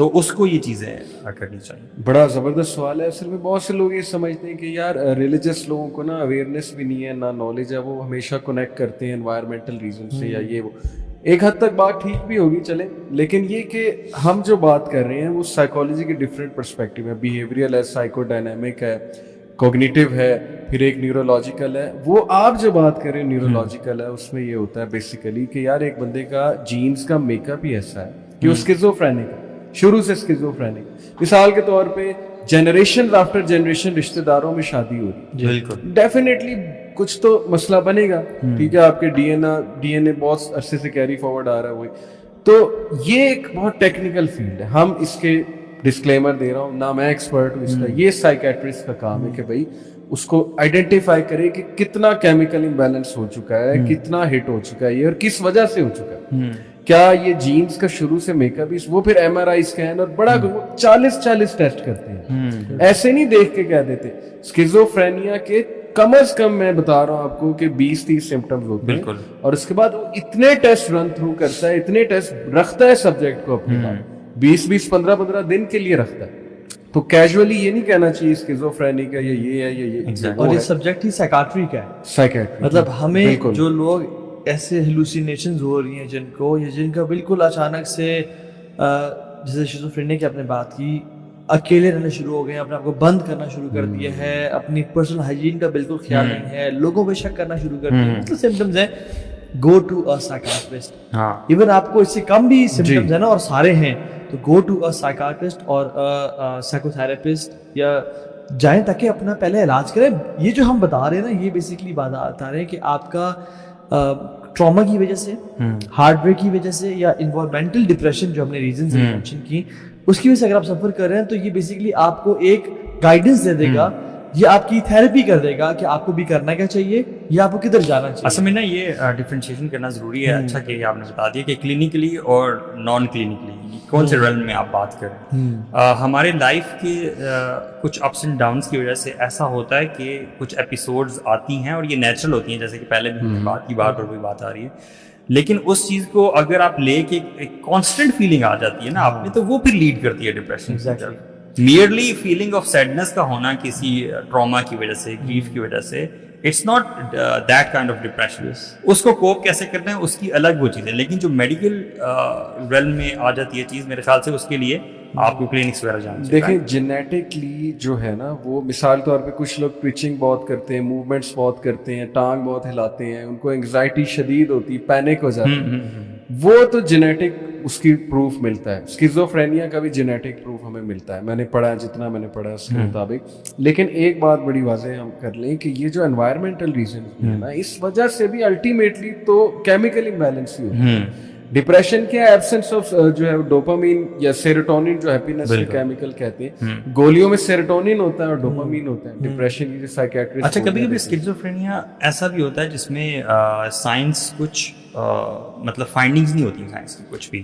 تو اس کو یہ چیزیں کرنی چاہیے. بڑا زبردست سوال ہے. اصل میں بہت سے لوگ یہ سمجھتے ہیں کہ یار ریلیجس لوگوں کو نا اویئرنیس بھی نہیں ہے, نہ نالج ہے, وہ ہمیشہ کنیکٹ کرتے ہیں انوائرمنٹل ریزن سے یا یہ وہ. ایک حد تک بات ٹھیک بھی ہوگی چلیں, لیکن یہ کہ ہم جو بات کر رہے ہیں وہ سائیکالوجی کے ڈفرینٹ پرسپیکٹیو ہے. بیہیویئرل ہے, سائیکو ڈائنامک ہے, کوگنیٹیو ہے, پھر ایک نیورولوجیکل ہے. وہ آپ جو بات کر رہے ہیں نیورولوجیکل ہے, اس میں یہ ہوتا ہے بیسیکلی کہ یار ایک بندے کا جینز کا میک اپ ہی ایسا ہے کہ وہ اسکیزوفرینک ہے, شروع سے اسکیزوفرینک. مثال کے طور پہ جنریشن آفٹر جنریشن رشتہ داروں میں شادی ہو رہی ہے, بالکل ڈیفینیٹلی کچھ تو مسئلہ بنے گا, ٹھیک ہے, آپ کے ڈی این اے بہت عرصے سے کیری فارورڈ آ رہا ہے وہی. تو یہ ایک بہت ٹیکنیکل فیلڈ ہے, ہم اس کے ڈسکلیمر دے رہا ہوں, نہ میں ایکسپرٹ ہوں اس کا, یہ سائیکیٹرسٹ کا کام ہے کہ بھائی اس کو آئیڈینٹیفائی کرے کہ کتنا کیمیکل امبیلنس ہو چکا ہے, کتنا ہٹ ہو چکا ہے یہ, اور کس وجہ سے ہو چکا ہے. کیا یہ جینز کا شروع سے میک اپ, وہ پھر ایم آر آئی اسکین اور بڑا 40 ٹیسٹ کرتے ہیں, ایسے نہیں دیکھ کے کہہ دیتے. اسکیزوفرینیا کے کم از کم میں بتا رہا ہوں آپ کو کہ 20-30 سمپٹمز ہوتے ہیں, اور اس کے بعد وہ اتنے ٹیسٹ رن تھرو کرتا ہے, اتنے ٹیسٹ رکھتا ہے سبجیکٹ کو اپنے پاس, 20 15 دن کے لیے رکھتا ہے. تو کیجولی یہ نہیں کہنا چاہیے اسکیزوفرینک ہے یا یہ ہے یا یہ, اور یہ سبجیکٹ ہی سائیکاٹرک ہے. سائیکیٹری مطلب ہمیں جو لوگ ایسے ہیلوسینیشنز ہو رہی ہیں جن کو, یا جن کا بالکل اچانک سے جیسے شیزوفرینیا کی آپ نے بات کی, اکیلے رہنا شروع ہو گئے ہیں, اپنے آپ کو بند کرنا شروع کر دیا ہے, اپنی پرسنل ہائیجین کا بالکل خیال نہیں ہے, لوگوں پہ شک کرنا شروع کر دیا, مطلب سمپٹمز ہیں, go to a psychiatrist. Even آپ کو اس سے کم بھی سمپٹمز ہیں نا اور سارے ہیں, تو گو ٹو اے سائیکاٹرسٹ اور سائیکو تھراپسٹ یا جائیں تاکہ اپنا پہلے علاج کریں. یہ جو ہم بتا رہے ہیں نا, یہ بیسکلی بتا رہے ہیں کہ آپ کا ٹراما کی وجہ سے, ہارٹ بریک کی وجہ سے, یا انوائرمنٹل ڈپریشن جو ہم نے ریزنز مینشن کی, اس کی وجہ سے اگر آپ سفر کر رہے ہیں, تو یہ بیسکلی آپ کو ایک گائیڈنس دے دے گا, یہ آپ کی تھیراپی کر دے گا کہ آپ کو بھی کرنا کیا چاہیے یا آپ کو کدھر جانا چاہیے. اصل میں نا یہ ڈفرینشیشن کرنا ضروری ہے. اچھا کہ آپ نے بتا دیا کہ کلینکلی اور نان کلینکلی کون سے ریلم میں آپ بات کریں. ہمارے لائف کے کچھ اپس اینڈ ڈاؤنس کی وجہ سے ایسا ہوتا ہے کہ کچھ ایپیسوڈز آتی ہیں اور یہ نیچرل ہوتی ہیں, جیسے کہ پہلے بھی بات کی, بار کوئی بات آ رہی ہے, لیکن اس چیز کو اگر آپ لے کے ایک کانسٹنٹ فیلنگ آ جاتی ہے نا آپ میں, تو وہ پھر لیڈ کرتی ہے depression. Merely feeling of sadness کا ہونا کسی ٹراما کی وجہ سے, گریف کی وجہ سے, it's not that kind of depression. اس کو کوپ کیسے کرنا ہے اس کی الگ وہ چیز ہے, لیکن جو میڈیکل ریلم میں آ جاتی ہے چیز, میرے خیال سے اس کے لیے آپ کو کلینکس وغیرہ جانا چاہیے. دیکھیں جینیٹکلی جو ہے نا, وہ مثال طور پہ کچھ لوگ ٹویچنگ بہت کرتے ہیں, موومنٹس بہت کرتے ہیں, ٹانگ بہت ہلاتے ہیں, ان کو انگزائٹی شدید ہوتی ہے, پینک ہو جاتی ہے, وہ تو جینیٹک اس کی پروف ملتا ہے. اسکیزوفرینیا کا بھی جینیٹک پروف ہمیں ملتا ہے, میں نے پڑھا جتنا میں نے پڑھا اس کے مطابق. لیکن ایک بات بڑی واضح ہم کر لیں کہ یہ جو انوائرمنٹل ریزن ہے نا, اس وجہ سے بھی الٹیمیٹلی تو کیمیکل امبیلنس ہی ہوتا ہے. ڈپریشن کیا ہے, ایبسنس آف جو ہے ڈوپامین یا سیروٹونین جو ہیپینس کے کیمیکل کہتے ہیں, گولیوں میں سیروٹونین ہوتا ہے اور ڈوپامین ہوتا ہے. ڈپریشن کی جو سائیکیٹرسٹ. اچھا, کبھی کبھی اسکیزوفرینیا ایسا بھی ہوتا ہے جس میں سائنس کچھ مطلب فائنڈنگز نہیں ہوتی سائنس کی کچھ بھی,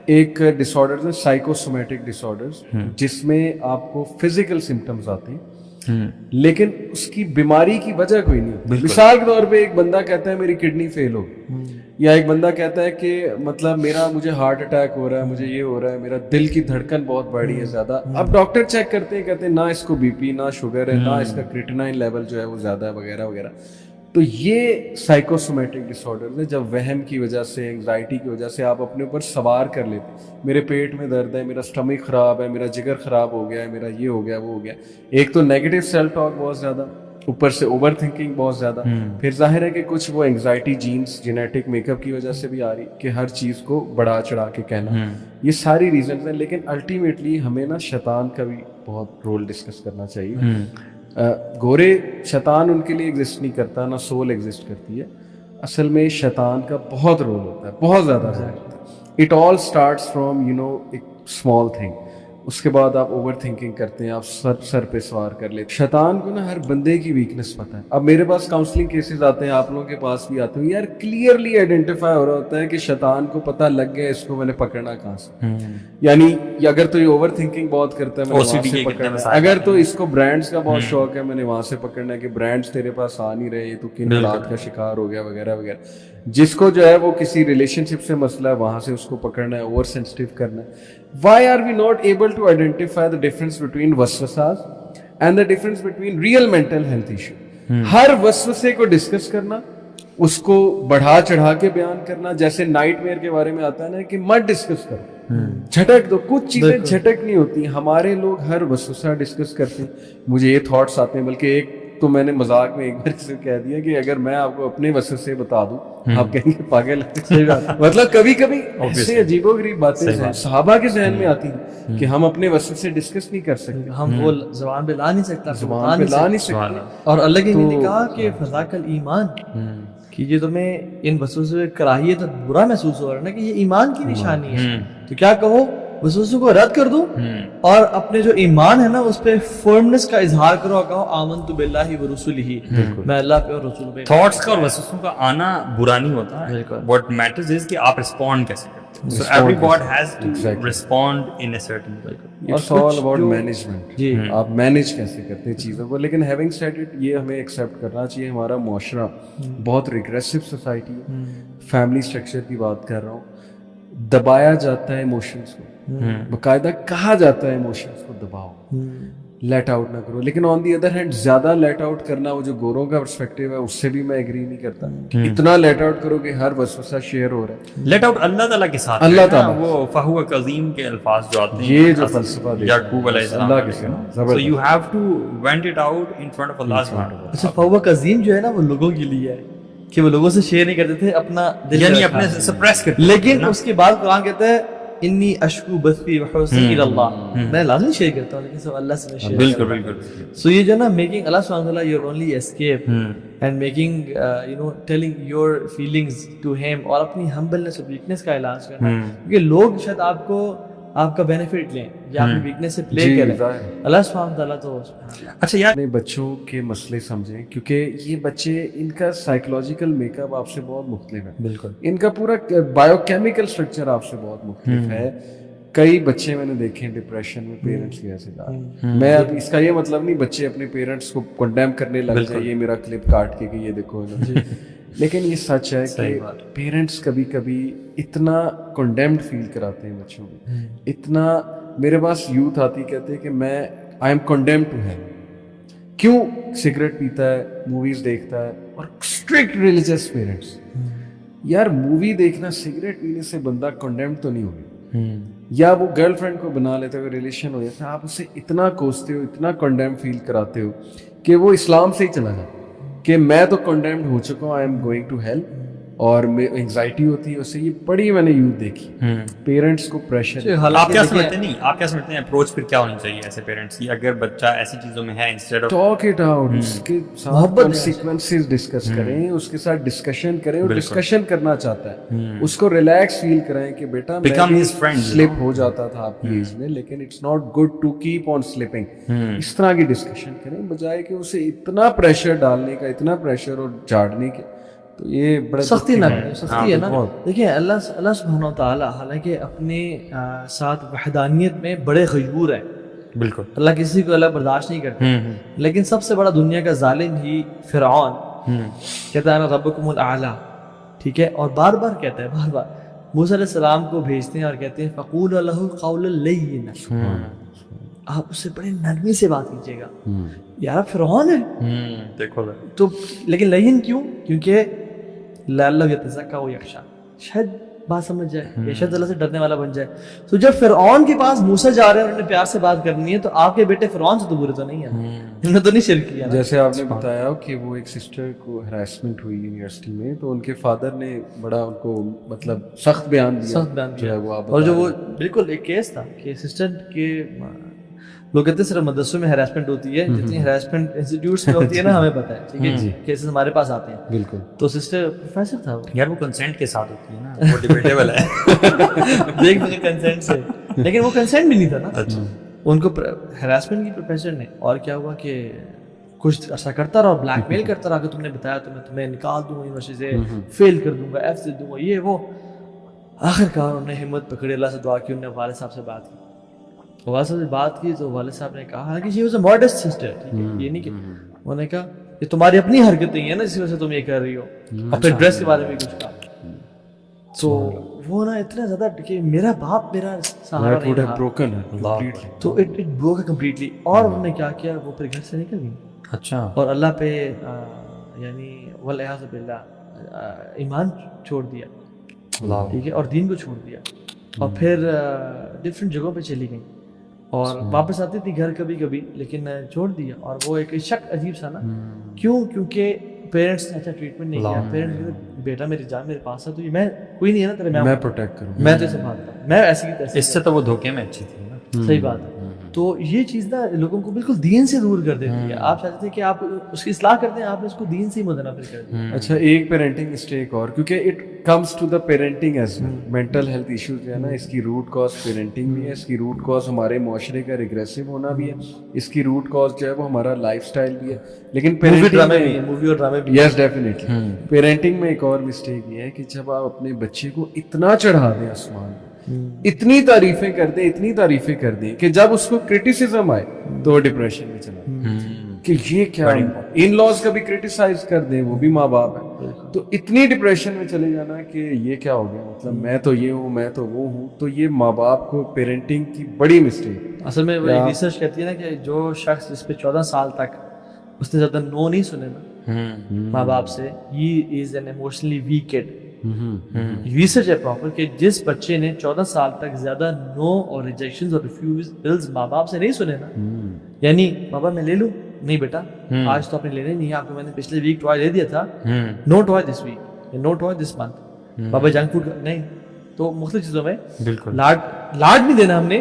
ایک ڈس آرڈرز ہے سائیکوسومیٹک ڈس آرڈرز, جس میں آپ کو فزیکل سمٹمز آتے ہیں لیکن اس کی بیماری کی وجہ کوئی نہیں ہوتی. مثال کے طور پہ ایک بندہ کہتا ہے میری کڈنی فیل ہو گئی, یا ایک بندہ کہتا ہے کہ مطلب مجھے ہارٹ اٹیک ہو رہا ہے, مجھے یہ ہو رہا ہے, میرا دل کی دھڑکن بہت بڑھی ہے زیادہ. اب ڈاکٹر چیک کرتے ہیں, کہتے ہیں نہ اس کو بی پی, نہ شوگر ہے, نہ اس کا کریٹینائن لیول جو ہے وہ زیادہ ہے وغیرہ وغیرہ. تو یہ سائیکوسومیٹک ڈس آرڈرز ہے, جب وہم کی وجہ سے, انگزائٹی کی وجہ سے آپ اپنے اوپر سوار کر لیتے ہیں, میرے پیٹ میں درد ہے, میرا اسٹمک خراب ہے, میرا جگر خراب ہو گیا ہے, میرا یہ ہو گیا وہ ہو گیا. ایک تو نیگیٹو سیلف ٹاک بہت زیادہ, اوپر سے اوور تھنکنگ بہت زیادہ. پھر ظاہر ہے کہ کچھ وہ anxiety genes genetic make up کی وجہ سے بھی آ رہی کہ ہر چیز کو بڑھا چڑھا کے کہنا. یہ ساری ریزنز ہیں, لیکن الٹیمیٹلی ہمیں نا شیطان کا بھی بہت رول ڈسکس کرنا چاہیے. گورے شیطان ان کے لیے ایگزسٹ نہیں کرتا, نہ سول ایگزسٹ کرتی ہے. اصل میں شیطان کا بہت رول ہوتا ہے, بہت زیادہ رول ہوتا ہے. اٹ آل اسٹارٹس فرام ایک اسمال تھنگ. اس کے بعد آپ اوور تھنکنگ کرتے ہیں, آپ سر پہ سوار کر لیتے. شیطان کو نا ہر بندے کی ویکنس پتہ ہے. اب میرے پاس کاؤنسلنگ کیسز آتے ہیں, آپ لوگوں کے پاس بھی آتے ہیں, یار کلیئرلی آئیڈینٹیفائی ہو رہا ہوتا ہے کہ شیطان کو پتہ لگ گیا اس کو میں نے پکڑنا کہاں سے. یعنی اگر تو یہ اوور تھنکنگ بہت کرتا ہے میں نے وہاں سے پکڑنا ہے, اگر تو اس کو برانڈس کا بہت شوق ہے میں نے وہاں سے پکڑنا ہے کہ برانڈس تیرے پاس آ نہیں رہے, تو کن حالات کا شکار ہو گیا وغیرہ وغیرہ. جس کو جو ہے وہ کسی ریلیشن شپ سے مسئلہ ہے وہاں سے اس کو پکڑنا ہے, اوور سینسٹیو کرنا ہے. Why are we not able to identify the difference between وسوسات and the difference between real mental health issue؟ ہر وسوسے کو ڈسکس کرنا, اس کو بڑھا چڑھا کے بیان کرنا, جیسے نائٹ میئر کے بارے میں آتا ہے نا کہ مت ڈسکس کرو, جھٹک دو. کچھ چیزیں جھٹک نہیں ہوتی. ہمارے لوگ ہر وسوسہ ڈسکس کرتے ہیں, مجھے یہ تھاٹس آتے ہیں. بلکہ ایک تو میں نے مذاق میں ایک بار سے کہہ دیا کہ اگر میں آپ کو اپنے وسوسے بتا دوں آپ کہیں گے پاگل. مطلب کبھی کبھی ایسے عجیب و غریب باتیں صحابہ کے ذہن میں آتی ہیں کہ ہم اپنے وسوسے ڈسکس نہیں کر سکتے, ہم وہ زبان پہ لا نہیں سکتا, زبان پہ لا نہیں سکتے. اور اللہ کے نے کہا کہ فذاک الایمان, کہ یہ تمہیں ان وسوسوں سے کراہیت اور برا محسوس ہو رہا ہے نا کہ یہ ایمان کی نشانی ہے, تو کیا کہو وسوسوں کو رد کر دو اور اپنے جو ایمان ہے نا اس پہ فرمنس کا اظہار کرو اور کہو آمنت باللہ ورسولہ, میں اللہ پہ اور رسول پہ. تھاٹس کا اور وسوسوں کا آنا برا نہیں ہوتا ہے, واٹ میٹرز از کہ آپ رسپونڈ کیسے کرتے ہیں. So everybody has to respond in a certain way. It's all about management, آپ مینیج کیسے کرتے ہیں چیزوں کو. لیکن ہیونگ سیڈ اٹ, یہ ہمیں ایکسیپٹ کرنا چاہیے ہمارا معاشرہ بہت ریگریسو سوسائٹی ہے. فیملی اسٹرکچر کی بات کر رہا ہوں, دبایا جاتا ہے ایموشنس کو, باقاعدہ کہا جاتا ہے ایموشنس کو دباؤ, لیٹ آؤٹ نہ کرو. لیکن آن دی ادر ہینڈ زیادہ لیٹ آؤٹ کرنا, وہ جو گوروں کا پرسپیکٹیو ہے اس سے بھی میں ایگری نہیں کرتا. اتنا لیٹ آؤٹ کرو کہ ہر وسوسہ شیئر ہو رہا ہے. لیٹ آؤٹ اللہ تعالیٰ کے ساتھ, اللہ تعالیٰ وہ فہو قدیم کے الفاظ جو آتے ہیں, یہ جو فلسفہ یعقوب علیہ السلام, اللہ کے ساتھ, so you have to vent it out in front of Allah subhanahu wa ta'ala. اچھا فوق عظیم جو ہے نا وہ لوگوں کے لیے ہے کہ وہ لوگوں سے شیئر نہیں کرتے تھے, اپنا دل یعنی اپنے سپریس کرتے. لیکن اس کے بعد قرآن کہتا ہے انی اشکو بثی وحزنی الی اللہ, میں لازم شیئر کرتا ہوں لیکن سب اللہ سے میں شیئر. بالکل بالکل. سو یہ جو نا میکنگ اللہ سبحانہ وتعالی your only escape and making you know telling your feelings to him, اور اپنی ہمبلنس اور ویکنس کا علاج کرنا, کیونکہ لوگ شاید آپ کو آپ کا بینیفٹ لیں یا اپنی ویکنس سے پلے کریں. اللہ سبحانہ وتعالی تو اچھا یار اپنے بچوں کے مسئلے سمجھیں, کیونکہ یہ بچے ان کا سائیکولوجیکل میک اپ آپ سے بہت مختلف ہے. بالکل ان کا پورا بایو کیمیکل اسٹرکچر آپ سے بہت مختلف ہے. کئی بچے میں نے دیکھے ہیں ڈپریشن میں پیرنٹس کی وجہ سے. میں اب اس کا یہ مطلب نہیں بچے اپنے پیرنٹس کو کنڈیم کرنے لگ جائیں, یہ میرا کلپ کاٹ کے کہ یہ دیکھو, لیکن یہ سچ ہے کہ پیرنٹس کبھی کبھی اتنا کنڈیمڈ فیل کراتے ہیں بچوں کو, اتنا. میرے پاس یوتھ آتی کہتے ہیں کہ میں I am condemned to hell. کیوں؟ سگریٹ پیتا ہے, موویز دیکھتا ہے, اور اسٹرکٹ ریلیجیس پیرنٹس. یار مووی دیکھنا سگریٹ پینے سے بندہ کنڈیمڈ تو نہیں ہوگا, یا وہ گرل فرینڈ کو بنا لیتے ہوئے ریلیشن ہو جاتا ہے, آپ اسے اتنا کوستے ہو, اتنا کنڈیم فیل کراتے ہو کہ وہ اسلام سے ہی چلا جاتا کہ میں تو کنڈیمڈ ہو چکا ہوں, I am going to hell, اور انگزائٹی ہوتی ہے اس سے. یہ بڑی میں نے یوتھ دیکھی, پیرنٹس کو پریشر. آپ کیا سمجھتے ہیں, نہیں آپ کیا سمجھتے ہیں اپروچ پھر کیا ہونی چاہیے ایسے پیرنٹس کی اگر بچہ ایسی چیزوں میں ہے, instead of talk it out, اس کے ساتھ کانسیکوینسز ڈسکس کریں, اس کے ساتھ ڈسکشن کریں, اور ڈسکشن کرنا چاہتا ہے اس کو ریلیکس فیل کرائیں کہ بیٹا میں سلپ ہو جاتا تھا آپ کی ایج میں, لیکن it's not good to keep on sleeping. اس طرح کی ڈسکشن کریں بجائے کہ اسے اتنا پریشر ڈالنے کا, اتنا پریشر اور جھاڑنے کے. تو یہ بڑا سختی نہ کریں, سختی ہے نا. دیکھیں اللہ سبحانہ و تعالیٰ حالانکہ اپنے ساتھ وحدانیت میں بڑے غیور ہیں, بالکل اللہ کسی کو اللہ برداشت نہیں کرتا, لیکن سب سے بڑا دنیا کا ظالم ہی فرعون کہتا ہے نا ربکم الاعلیٰ, ٹھیک ہے, اور بار بار کہتا ہے, بار بار موسیٰ علیہ السلام کو بھیجتے ہیں اور کہتے ہیں فقولوا لہ قولا لینا, آپ اس سے بڑے نرمی سے بات کیجیے گا. یار فرعون ہے دیکھو تو, لیکن لین کیوں؟ کیونکہ لعلہ یتزکا و یخشی, شاید بات سمجھ جائے, یہ شاید اللہ سے ڈرنے والا بن جائے. تو جب فرعون کے پاس موسیٰ جا رہے ہیں, انہوں نے پیار سے بات کرنی ہے, تو آپ کے بیٹے فرعون سے تو برے تو نہیں ہیں, انہوں نے تو نہیں شرک کیا. جیسے آپ نے بتایا کہ وہ ایک سسٹر کو ہراسمنٹ ہوئی یونیورسٹی میں, تو ان کے فادر نے بڑا ان کو مطلب سخت بیان دیا, اور جو وہ بالکل ایک کیس تھا کہ اسسٹنٹ کے لوگ کہتے ہیں صرف مدرسوں میں ہراسمنٹ ہوتی ہے, جتنی ہراسمنٹ انسٹیٹیوٹس میں ہوتی ہے نا ہمیں پتہ ہے, ٹھیک ہے, کیسز ہمارے پاس آتے ہیں. بالکل. تو سسٹر پروفیسر تھا وہ, یار وہ کنسنٹ کے ساتھ ہوتی ہے نا, وہ ڈیبیٹیبل ہے, دیکھ مجھے کنسنٹ سے, لیکن وہ کنسنٹ بھی نہیں تھا نا. ان کو ہراسمنٹ کی پروفیسر نے, اور کیا ہوا کہ کچھ ایسا کرتا رہا, بلیک میل کرتا رہا کہ تم نے بتایا تو میں تمہیں نکال دوں گا یونیورسٹی سے, فیل کر دوں گا, ایف سے دوں گا, یہ وہ. آخر کار انہوں نے ہمت پکڑی, اللہ سے دعا کی, انہوں نے والد صاحب سے بات کی. والد صاحب سے بات کی تو والد صاحب نے کہا کہ she was a modest sister, ٹھیک ہے, یہ نہیں کہ انہوں نے کہا یہ تمہاری اپنی حرکتیں ہیں نا جس وجہ سے تم یہ کر رہی ہو, اپنے ڈریس کے بارے میں کچھ کہا. تو وہ نا اتنا زیادہ کہ میرا باپ میرا سہارا نہیں رہا, تو اٹ بروک کمپلیٹلی. اور انہوں نے کیا کیا, وہ پھر گھر سے نکل گئی. اچھا. اور اللہ پہ یعنی والعیاذ باللہ ایمان چھوڑ دیا, ٹھیک ہے, اور دین کو چھوڑ دیا, اور پھر ڈفرینٹ جگہوں پہ چلی گئیں, اور واپس آتی تھی گھر کبھی کبھی, لیکن چھوڑ دیا. اور وہ ایک شک عجیب سا نا, کیوں, کیونکہ پیرنٹس نے اچھا ٹریٹمنٹ نہیں کیا. پیرنٹس بیٹا میری جان میرے پاس ہے, تو یہ میں کوئی نہیں ہے نا تیرے, میں پروٹیکٹ کروں, میں تجھے سنبھالتا ہوں, میں ایسی کی تیسی. اس سے تو وہ دھوکے میں اچھی تھی نا. صحیح بات ہے. تو یہ چیز نا لوگوں کو بالکل دین سے دور کر دیتی ہے. آپ چاہتے تھے کہ آپ اس کی اصلاح کرتے ہیں, آپ نے اس کو دین سے ہی متنفر کر دیا. اچھا, ایک پیرنٹنگ مسٹیک اور, کیونکہ it comes to the parenting as well. Mental health issues جو ہے نا, اس کی روٹ کاز پیرنٹنگ بھی ہے, اس کی روٹ کاز ہمارے معاشرے کا ریگریسو ہونا بھی ہے, اس کی روٹ کاز جو ہے وہ ہمارا لائف اسٹائل بھی ہے. لیکن مووی اور ڈرامے بھی, یس ڈیفینیٹلی, پیرنٹنگ میں ایک اور مسٹیک یہ ہے کہ جب آپ اپنے بچے کو اتنا چڑھا دیں آسمان, اتنی تعریفیں کر دیں, اتنی تعریفیں کر دیں کہ جب اس کو کرٹیسزم آئے تو وہ ڈپریشن میں چلا کہ یہ کیا, ان لاز کا بھی کرٹیسائز کر دیں, وہ بھی ماں باپ ہے, تو اتنی ڈپریشن میں چلے جانا کہ یہ کیا ہو گیا, مطلب میں تو یہ ہوں, میں تو وہ ہوں. تو یہ ماں باپ کو پیرنٹنگ کی بڑی مسٹیک. اصل میں ریسرچ کہتی ہے نا کہ جو شخص جس پہ 14 سال تک اس نے زیادہ نو نہیں سنے نا ماں باپ سے, he is an emotionally weak kid. Research ہے پراپر کہ جس بچے نے 14 سال تک زیادہ نو اور ریجیکشنز اور ریفیوزلز ماں باپ سے نہیں سنے نا, یعنی بابا میں لے لوں, نہیں بیٹا آج تو آپ نے لینے نہیں ہے, آپ کو میں نے پچھلے ویک ٹوائے دے دیا تھا, no toy this week, no toy this month, بابا جنک فوڈ نہیں. تو مختلف چیزوں میں لاڈ نہیں دینا ہم نے,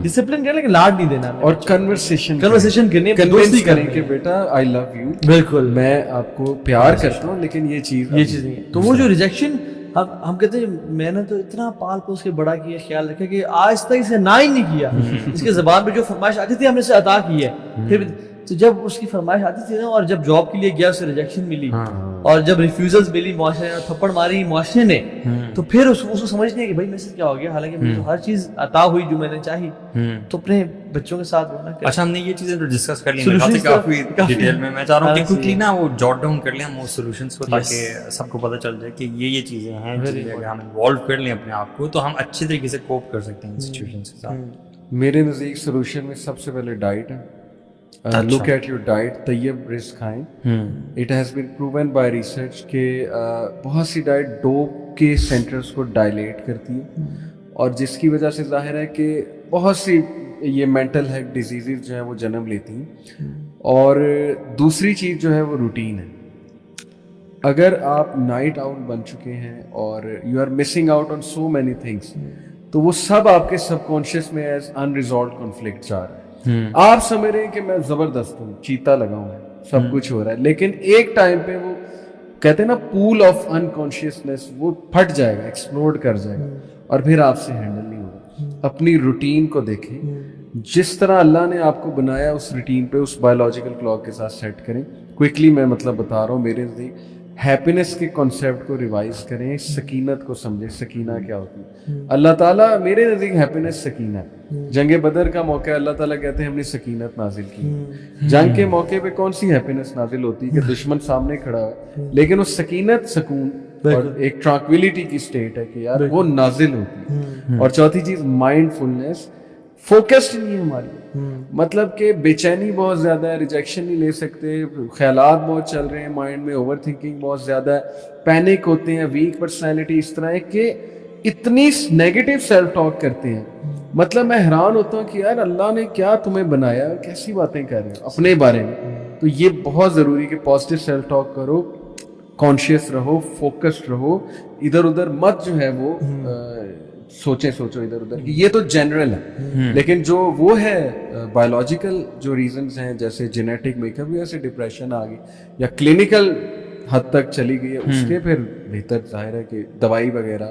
ڈسپلن کرنا, لیکن لاڈ نہیں دینا, اور کنورسیشن کرنی, کنونس کریں کہ بیٹا آئی لو یو, بالکل میں آپ کو پیار کرتا ہوں, لیکن یہ چیز نہیں ہے. تو وہ جو ریجیکشن ہم کہتے ہیں, میں نے تو اتنا پال پوس کے بڑا کیا, خیال رکھا کہ آج تک اسے نہ ہی نہیں کیا. اس کے زبان پہ جو فرمائش آتی تھی ہم نے اسے عطا کی ہے. پھر تو جب اس کی فرمائش آتی تھی نا, اور جب جاب کے لیے گیا اسے ریجیکشن ملی, اور جب ریفیوزلز ملی معاشرے نے, تھپڑ ماری معاشرے نے, تو پھر اس کو سمجھ نہیں ہے کہ بھائی میرے سے کیا ہو گیا, حالانکہ مجھے تو ہر چیز عطا ہوئی جو میں نے چاہی. تو اپنے بچوں کے ساتھ ہونا. اچھا, ہم نے یہ چیزیں تو ڈسکس کر لی کافی ڈیٹیل میں. میں چاہ رہا ہوں کہ کوئکلی نا وہ جاٹ ڈاؤن کر لیں ہم وہ سولوشنس کو, تاکہ سب کو پتہ چل جائے کہ یہ چیزیں ہیں, اگر ہم انوالو کر لیں اپنے آپ کو تو ہم اچھے طریقے سے کوپ کر سکتے ہیں ان سچویشنس کے ساتھ. میرے نزدیک سولوشن میں سب سے پہلے ڈائٹ ہے. Look at your diet, طیب رزق کھائیں. It has been proven by research کہ بہت سی ڈائٹ ڈوپ کے سینٹرز کو ڈائلیٹ کرتی ہے, اور جس کی وجہ سے ظاہر ہے کہ بہت سی یہ مینٹل ہیلتھ ڈیزیزز جو ہیں وہ جنم لیتی ہیں. اور دوسری چیز جو ہے وہ روٹین ہے. اگر آپ نائٹ آؤٹ بن چکے ہیں اور you are missing out on so many things, تو وہ سب آپ کے سب کانشیس میں ایز انریزالوڈ کانفلکٹ جا رہا ہے. آپ سمجھ رہے ہیں کہ میں زبردست ہوں, چیتا لگا ہوں, سب کچھ ہو رہا ہے, لیکن ایک ٹائم پہ وہ کہتے ہیں نا پول آف انکانشیسنیس, وہ پھٹ جائے گا, ایکسپلوڈ کر جائے گا, اور پھر آپ سے ہینڈل نہیں ہوگا. اپنی روٹین کو دیکھیں, جس طرح اللہ نے آپ کو بنایا اس روٹین پہ, اس بایولوجیکل کلاک کے ساتھ سیٹ کریں. کوئکلی میں مطلب بتا رہا ہوں, میرے نزدیک ہیپینس کے کانسیپٹ کو ریوائز کریں, سکینت کو سمجھیں. سکینہ کیا ہوتی ہے؟ اللہ تعالیٰ میرے نزدیک ہیپینس سکینہ ہے. جنگ بدر کا موقع اللہ تعالیٰ کہتے ہیں ہم نے سکینت نازل کی. جنگ کے موقع پہ کون سی ہیپینس نازل ہوتی ہے کہ دشمن سامنے کھڑا ہے, لیکن وہ سکینت, سکون اور ایک ٹرانکویلٹی کی اسٹیٹ ہے کہ یار وہ نازل ہوتی ہے. اور چوتھی چیز مائنڈ فلنس, فوکسڈ نہیں ہے ہماری, مطلب کہ بے چینی بہت زیادہ ہے, ریجیکشن نہیں لے سکتے, خیالات بہت چل رہے ہیں مائنڈ میں, اوور تھنکنگ بہت زیادہ ہے, پینک ہوتے ہیں, ویک پرسنالٹی اس طرح ہے کہ اتنی نیگیٹو سیلف ٹاک کرتے ہیں. مطلب میں حیران ہوتا ہوں کہ یار اللہ نے کیا تمہیں بنایا, کیسی باتیں کر رہے ہیں اپنے بارے میں. تو یہ بہت ضروری کہ پازیٹیو سیلف ٹاک کرو, کانشیس رہو, فوکسڈ رہو, ادھر ادھر مت جو ہے وہ سوچو ادھر ادھر. یہ تو جنرل ہے, لیکن جو وہ ہے بایولوجیکل جو ریزنز ہیں, جیسے جینیٹک میک اپ وجہ سے ڈپریشن آ گئی یا کلینکل حد تک چلی گئی ہے, اس کے پھر بہتر ظاہر ہے کہ دوائی وغیرہ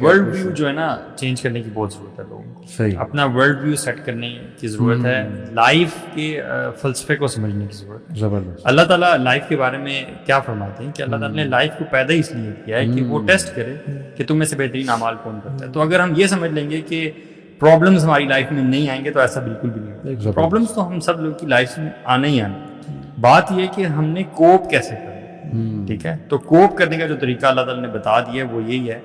ورلڈ ویو جو ہے نا چینج کرنے کی بہت ضرورت ہے لوگوں کو. صحیح, اپنا ورلڈ ویو سیٹ کرنے کی ضرورت ہے, لائف کے فلسفے کو سمجھنے کی ضرورت ہے. زبردست. اللہ تعالیٰ لائف کے بارے میں کیا فرماتے ہیں کہ اللہ تعالیٰ نے لائف کو پیدا اس لیے کیا ہے کہ وہ ٹیسٹ کرے کہ تم میں سے بہترین اعمال کون کرتا ہے. تو اگر ہم یہ سمجھ لیں گے کہ پرابلمس ہماری لائف میں نہیں آئیں گے تو ایسا بالکل بھی نہیں ہوگا. پرابلمس تو ہم سب لوگ کی لائف میں آنا ہی آنا. بات یہ کہ ہم نے کوپ کیسے کرنا, ٹھیک ہے. تو کوپ کرنے کا جو طریقہ اللہ تعالیٰ نے بتا دیا ہے وہ یہی ہے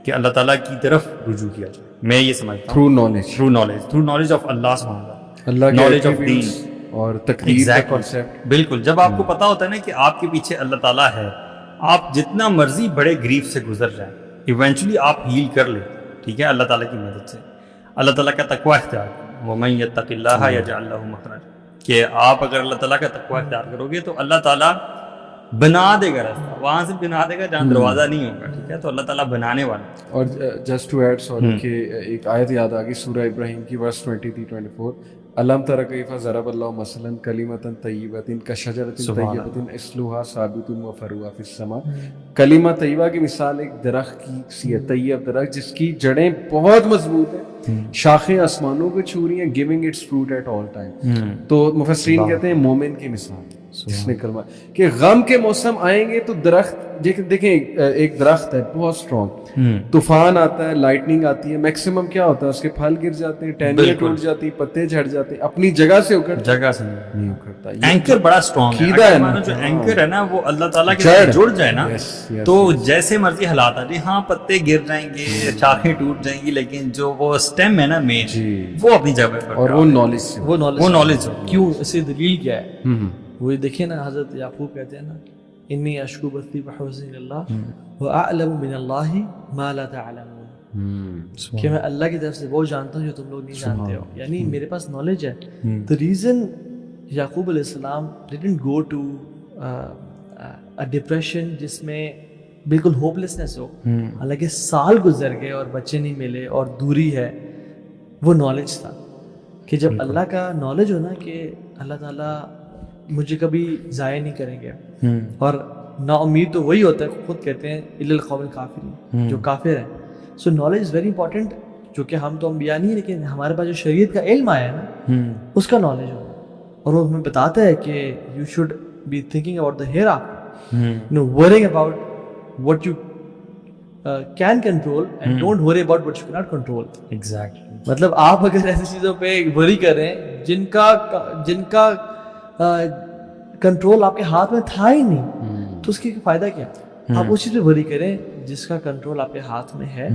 کہ اللہ تعالیٰ کی طرف رجوع کیا جائے. میں یہ سمجھتا ہوں تھرو نالج آف اللہ سبحانہ وتعالیٰ, اللہ کے نالج آف دین اور تقدیر کا کانسیپٹ. بالکل. جب آپ کو پتا ہوتا ہے نا کہ آپ کے پیچھے اللہ تعالیٰ ہے, آپ جتنا مرضی بڑے گریف سے گزر جائیں ایونچولی آپ ہیل کر لیں, ٹھیک ہے, اللہ تعالیٰ کی مدد سے. اللہ تعالیٰ کا تقوی اختیار کریں, وَمَن يَتَّقِ اللَّهَ يَجْعَل لَهُ مَخْرَجًا, کہ آپ اگر اللہ تعالیٰ کا تقوی اختیار کرو گے تو اللہ تعالیٰ بنا دے گا راستہ, وہاں سے بنا دے گا جہاں دروازہ نہیں ہوگا, ٹھیک ہے. تو اللہ تعالیٰ بنانے والا. اور جسٹ ٹو ایڈ سوری کہ ایک آیت یاد آ گئی سورہ ابراہیم کی ورس 23-24, علم تر کیف ضرب اللہ مثلا کلمۃ طیبۃ کشجرۃ طیبۃ اصلها ثابت وفرعها فی السماء. کلمہ طیبہ کی مثال ایک درخت کی سی ہے, طیب درخت جس کی جڑیں بہت مضبوط ہیں, شاخیں آسمانوں کو چھو رہی ہیں, giving its fruit at all time. تو مفسرین کہتے ہیں مومن کی مثال جس نے کلمہ کہ غم کے موسم آئیں گے تو درخت دیکھیں ایک درخت ہے بہت اسٹرانگ, طوفان آتا ہے, لائٹننگ آتی ہے, میکسیمم کیا ہوتا ہے اس کے پھل گر جاتے ہیں, ٹہنیاں ٹوٹ جاتی, پتے جھڑ جاتے ہیں, اپنی جگہ سے جگہ سے نہیں اکھڑتا. اینکر بڑا اسٹرانگ ہے, جو اینکر ہے نا وہ اللہ تعالیٰ کے ساتھ جڑ جائے نا تو جیسے مرضی حالات آ جائے, ہاں پتے گر جائیں گے, شاخیں ٹوٹ جائیں گی, لیکن جو وہ اسٹیم ہے نا مین وہ اپنی جگہ پر, اور وہ نالج کیوں, اسے دلیل کیا ہے. وہ دیکھیں نا حضرت یعقوب کہتے ہیں نا انی اشکو بثی بحسن اللہ واعلم من اللہ ما لا تعلمون, کہ میں اللہ کی طرف سے وہ جانتا ہوں جو تم لوگ نہیں جانتے ہو, یعنی میرے پاس نالج ہے. the reason یعقوب علیہ السلام didn't go to a depression جس میں بالکل ہوپلیسنس ہو, حالانکہ سال گزر گئے اور بچے نہیں ملے اور دوری ہے, وہ نالج تھا کہ جب اللہ کا نالج ہو نا کہ اللہ تعالیٰ مجھے کبھی ضائع نہیں کریں گے, اور نا امید تو وہی ہوتا ہے, خود کہتے ہیں الا القوم الکافرین, جو کافر ہیں. So knowledge is very important, جو کہ ہم تو انبیاء نہیں ہیں لیکن ہمارے پاس جو شریعت کا علم آیا ہے نا اس کا نالج ہو, اور وہ ہمیں بتاتا ہے کہ you should be thinking about the hereafter, worrying about what you can control and don't worry about what you can't control. Exactly. مطلب آپ اگر ایسی چیزوں پہ وری کریں جن کا کنٹرول آپ کے ہاتھ میں تھا ہی نہیں, تو اس کی فائدہ کیا. آپ اس چیز پہ وری کریں جس کا کنٹرول آپ کے ہاتھ میں ہے,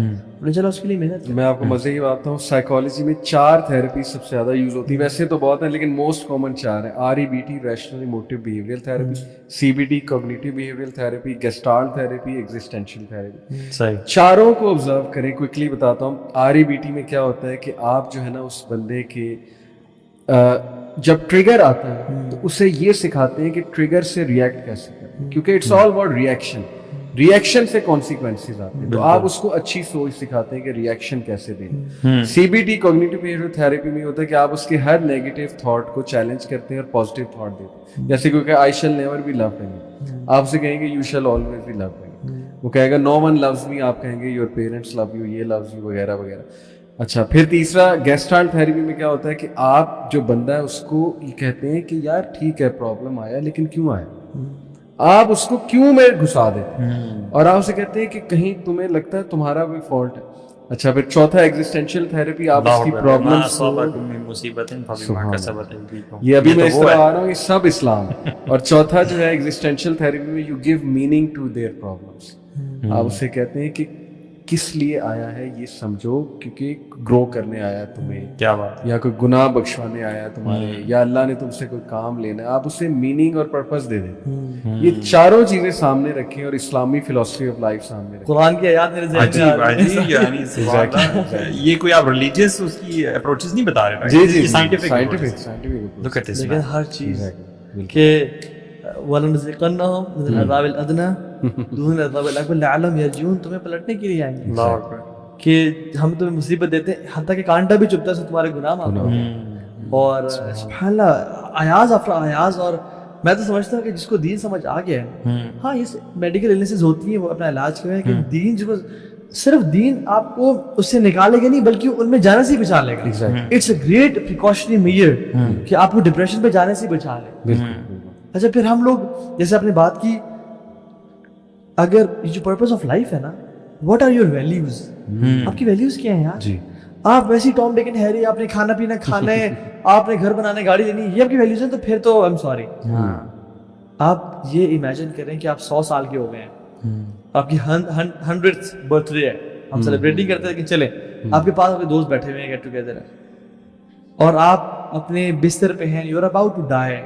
چلو اس کے لیے محنت کریں. میں آپ کو مزے کی بات ہوں, سائیکالوجی میں 4 تھراپی سب سے زیادہ یوز ہوتی ہے, ویسے تو بہت ہیں لیکن موسٹ کامن 4 ہیں. REBT rational emotive behavioural therapy, CBT cognitive behavioural therapy, gestalt therapy, existential therapy. صحیح. چاروں کو آبزرو کریں, کوئکلی بتاتا ہوں. REBT میں کیا ہوتا ہے کہ آپ جو ہے نا اس بندے کے جب ٹریگر آتا ہے تو اسے یہ سکھاتے ہیں کہ ٹریگر سے ریئیکٹ کیسے کریں, کیونکہ اٹس آل اباؤٹ ریئیکشن سے کانسیکوینسز آتے ہیں, تو آپ اس کو اچھی سوچ سکھاتے ہیں کہ ریئیکشن کیسے دیں. CBT کوگنیٹیو بیہیویئرل تھراپی میں ہوتا ہے کہ آپ اس کے ہر نیگیٹو تھاٹ کو چیلنج کرتے ہیں اور پازیٹیو تھاٹ دیتے ہیں. جیسے کیونکہ I shall never be loved again, آپ اسے کہیں گے you shall always be loved again, وہ کہے گا نو ون لوز می, آپ کہیں گے یور پیرنٹس لو یو, یہ لوز یو وغیرہ وغیرہ. اچھا, پھر تیسرا گیسٹالٹ تھراپی میں کیا ہوتا ہے کہ آپ جو بندہ ہے اس کو یہ کہتے ہیں کہ یار ٹھیک ہے پرابلم آیا لیکن کیوں آیا, آپ اس کو کیوں میں گھسا دیتے ہیں, اور آپ اسے کہتے ہیں کہ کہیں تمہیں لگتا ہے تمہارا کوئی فالٹ ہے. اچھا, پھر چوتھا ایگزسٹینشیل تھراپی, آپ اس کی پرابلمس, یہ ابھی میں اس طرح آ رہا ہوں, یہ سب اسلام. اور چوتھا جو ہے ایگزسٹینشیل تھراپی میں you give meaning to their problems, آپ اسے کہتے ہیں کہ کس لیے آیا ہے یہ سمجھو, کیونکہ گرو کرنے آیا ہے تمہیں, کیا بات, یا کوئی گناہ بخشوانے آیا ہے تمہارے, یا اللہ نے تم سے کوئی کام لینا ہے, آپ اسے میننگ اور پرپس دے دیں. یہ چاروں چیزیں سامنے رکھیں اور اسلامی فلسفی آف لائف سامنے رکھیں. قرآن کی آیات میرے ذہن میں آ رہی ہے. یہ کوئی آپ ریلیجیس اس کی اپروچز نہیں بتا رہے, جی سائنٹیفک لیکن ہر چیز کہ وَلَنُذِيقَنَّهُمْ مِنَ الْعَذَابِ الْأَدْنَىٰ دُونَ الْعَذَابِ الْأَكْبَرِ لَعَلَّهُمْ يَرْجِعُونَ, تمہیں پلٹنے کے لیے آئیں گے کہ ہم تمہیں مصیبت دیتے ہیں, حتیٰ کہ کانٹا بھی چبھتا ہے تمہارے گناہ معاف ہو. اور سبحان اللہ, ایاز افter ایاز اور میں تو سمجھتا ہوں کہ جس کو دین سمجھ آ گیا ہے, ہاں یہ میڈیکل النیسز ہوتی ہیں, وہ اپنا علاج کریں, کہ دین جو صرف دین آپ کو اس سے نکالے گا نہیں بلکہ ان میں جانے سے ہی بچا لے گا. It's a great precautionary measure کہ آپ کو ڈپریشن پہ جانے سے ہی بچا لے. اچھا پھر ہم لوگ جیسے آپ نے بات کی, اگر یہ جو پرپز آف لائف ہے نا, واٹ آر یور ویلیوز, آپ کی ویلیوز کیا ہیں یار؟ آپ ویسی ٹام ڈک اینڈ ہیری, آپ نے کھانا پینا کھانا ہے, آپ نے گھر بنانے گاڑی لینی, یہ آپ کی ویلیوز ہیں, تو پھر تو آئی ایم سوری. آپ یہ امیجن کریں کہ آپ 100 سال کے ہو گئے ہیں, آپ کی 100th برتھ ڈے ہے, ہم سیلیبریٹ نہیں کرتے لیکن چلیں, آپ کے پاس اپنے دوست بیٹھے ہوئے ہیں, گیٹ ٹوگیدر ہے, اور آپ اپنے بستر پہ ہیں, you are about to die.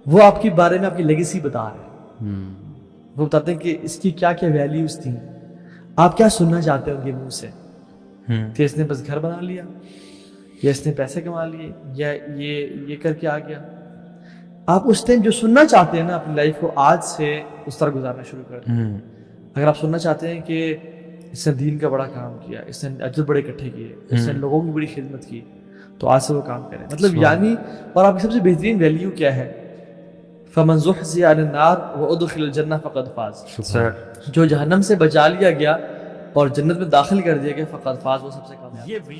وہ آپ کے بارے میں آپ کی لیگیسی بتا رہے ہیں, وہ بتاتے ہیں کہ اس کی کیا کیا ویلیوز تھیں, آپ کیا سننا چاہتے ہیں ان کے منہ سے, کہ اس نے بس گھر بنا لیا, یا اس نے پیسے کما لیے, یا یہ کر کے آ گیا. آپ اس ٹائم جو سننا چاہتے ہیں نا اپنی لائف کو, آج سے اس طرح گزارنا شروع کر دیں. اگر آپ سننا چاہتے ہیں کہ اس نے دین کا بڑا کام کیا, اس نے اجر بڑے اکٹھے کیے, اس نے لوگوں کی بڑی خدمت کی, تو آج سے وہ کام کریں. مطلب یعنی, اور آپ کی سب سے بہترین ویلیو کیا ہے؟ فمن زحزح عن النار وادخل الجنہ فقد فاز. جو جہنم سے بچا لیا گیا اور جنت میں داخل کر دیا گیا, فقد فاز, وہ سب سے کامیاب.